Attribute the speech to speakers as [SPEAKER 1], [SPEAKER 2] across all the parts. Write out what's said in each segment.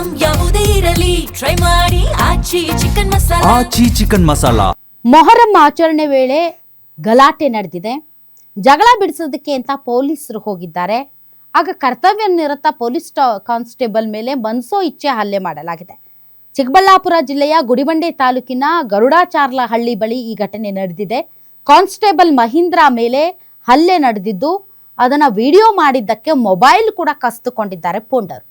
[SPEAKER 1] Item ಯಾವುದೇ ಇರಲಿ try ಮಾಡಿ ಆಚಿ ಚಿಕನ್ ಮಸಾಲಾ.
[SPEAKER 2] ಮೊಹರಂ ಆಚರಣೆ ವೇಳೆ ಗಲಾಟೆ ನಡೆದಿದೆ. ಜಗಳ ಬಿಡಿಸೋದಕ್ಕೆ ಅಂತ ಪೊಲೀಸರು ಹೋಗಿದ್ದಾರೆ. ಆಗ ಕರ್ತವ್ಯ ನಿರತ ಪೊಲೀಸ್ ಕಾನ್ಸ್ಟೇಬಲ್ ಮೇಲೆ ಮನಸೋ ಇಚ್ಛೆ ಹಲ್ಲೆ ಮಾಡಲಾಗಿದೆ. ಚಿಕ್ಕಬಳ್ಳಾಪುರ ಜಿಲ್ಲೆಯ ಗುಡಿಬಂಡೆ ತಾಲೂಕಿನ ಗರುಡಾಚಾರ್ಲಹಳ್ಳಿ ಬಳಿ ಈ ಘಟನೆ ನಡೆದಿದೆ. ಕಾನ್ಸ್ಟೇಬಲ್ ಮಹೀಂದ್ರ ಮೇಲೆ ಹಲ್ಲೆ ನಡೆದಿದ್ದು ಅದನ್ನ ವಿಡಿಯೋ ಮಾಡಿದ್ದಕ್ಕೆ ಮೊಬೈಲ್ ಕೂಡ ಕಸಿದುಕೊಂಡಿದ್ದಾರೆ ಪೊಂಡರು.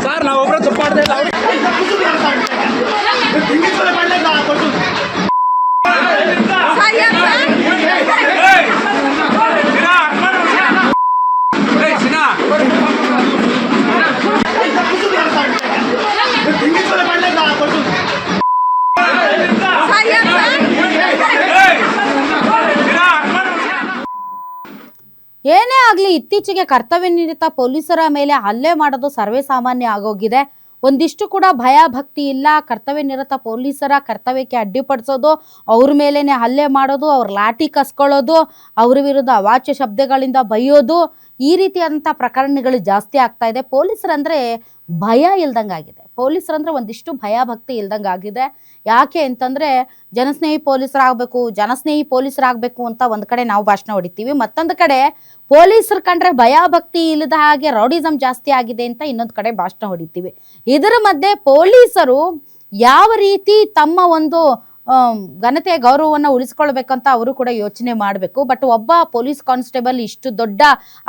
[SPEAKER 3] ಸರ್ ನಾವು ಒಬ್ಬರು ತಪ್ಪು ಮಾಡ್ತಾ ಇಲ್ಲ.
[SPEAKER 2] ಏನೇ ಆಗ್ಲಿ ಇತ್ತೀಚೆಗೆ ಕರ್ತವ್ಯ ನಿರತ ಪೊಲೀಸರ ಮೇಲೆ ಹಲ್ಲೆ ಮಾಡೋದು ಸರ್ವೇ ಸಾಮಾನ್ಯ ಆಗೋಗಿದೆ. ಒಂದಿಷ್ಟು ಕೂಡ ಭಯ ಭಕ್ತಿ ಇಲ್ಲ. ಕರ್ತವ್ಯ ನಿರತ ಪೊಲೀಸರ ಕರ್ತವ್ಯಕ್ಕೆ ಅಡ್ಡಿಪಡಿಸೋದು, ಅವ್ರ ಮೇಲೇನೆ ಹಲ್ಲೆ ಮಾಡೋದು, ಅವ್ರ ಲಾಠಿ ಕಸ್ಕೊಳ್ಳೋದು, ಅವ್ರ ವಿರುದ್ಧ ಅವಾಚ್ಯ ಶಬ್ದಗಳಿಂದ ಬೈಯೋದು, ಈ ರೀತಿಯಾದಂಥ ಪ್ರಕರಣಗಳು ಜಾಸ್ತಿ ಆಗ್ತಾ ಇದೆ. ಪೊಲೀಸರಂದ್ರೆ ಭಯ ಇಲ್ದಂಗಾಗಿದೆ. ಪೊಲೀಸರಂದ್ರೆ ಒಂದಿಷ್ಟು ಭಯ ಭಕ್ತಿ ಇಲ್ದಂಗಾಗಿದೆ. ಯಾಕೆ ಅಂತಂದ್ರೆ ಜನಸ್ನೇಹಿ ಪೊಲೀಸರಾಗಬೇಕು ಅಂತ ಒಂದ್ ಕಡೆ ನಾವು ಭಾಷಣ ಹೊಡಿತೀವಿ, ಮತ್ತೊಂದು ಕಡೆ ಪೊಲೀಸರು ಕಂಡ್ರೆ ಭಯ ಭಕ್ತಿ ಇಲ್ಲದ ಹಾಗೆ ರೌಡಿಸಂ ಜಾಸ್ತಿ ಆಗಿದೆ ಅಂತ ಇನ್ನೊಂದು ಕಡೆ ಭಾಷಣ ಹೊಡಿತೀವಿ. ಇದರ ಮಧ್ಯೆ ಪೊಲೀಸರು ಯಾವ ರೀತಿ ತಮ್ಮ ಒಂದು ಘನತೆಯ ಗೌರವವನ್ನು ಉಳಿಸ್ಕೊಳ್ಬೇಕಂತ ಅವರು ಕೂಡ ಯೋಚನೆ ಮಾಡಬೇಕು. ಬಟ್ ಒಬ್ಬ ಪೊಲೀಸ್ ಕಾನ್ಸ್ಟೇಬಲ್ ಇಷ್ಟು ದೊಡ್ಡ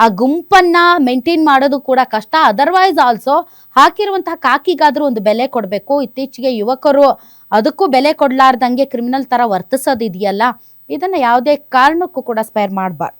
[SPEAKER 2] ಆ ಗುಂಪನ್ನ ಮೇಂಟೈನ್ ಮಾಡೋದು ಕೂಡ ಕಷ್ಟ. ಅದರ್ವೈಸ್ ಆಲ್ಸೋ ಹಾಕಿರುವಂತಹ ಕಾಕಿಗಾದ್ರೂ ಒಂದು ಬೆಲೆ ಕೊಡಬೇಕು. ಇತ್ತೀಚೆಗೆ ಯುವಕರು ಅದಕ್ಕೂ ಬೆಲೆ ಕೊಡ್ಲಾರ್ದಂಗೆ ಕ್ರಿಮಿನಲ್ ತರ ವರ್ತಿಸೋದಿದೆಯಲ್ಲ, ಇದನ್ನ ಯಾವುದೇ ಕಾರಣಕ್ಕೂ ಕೂಡ ಸ್ಪೇರ್ ಮಾಡಬಾರ್ದು.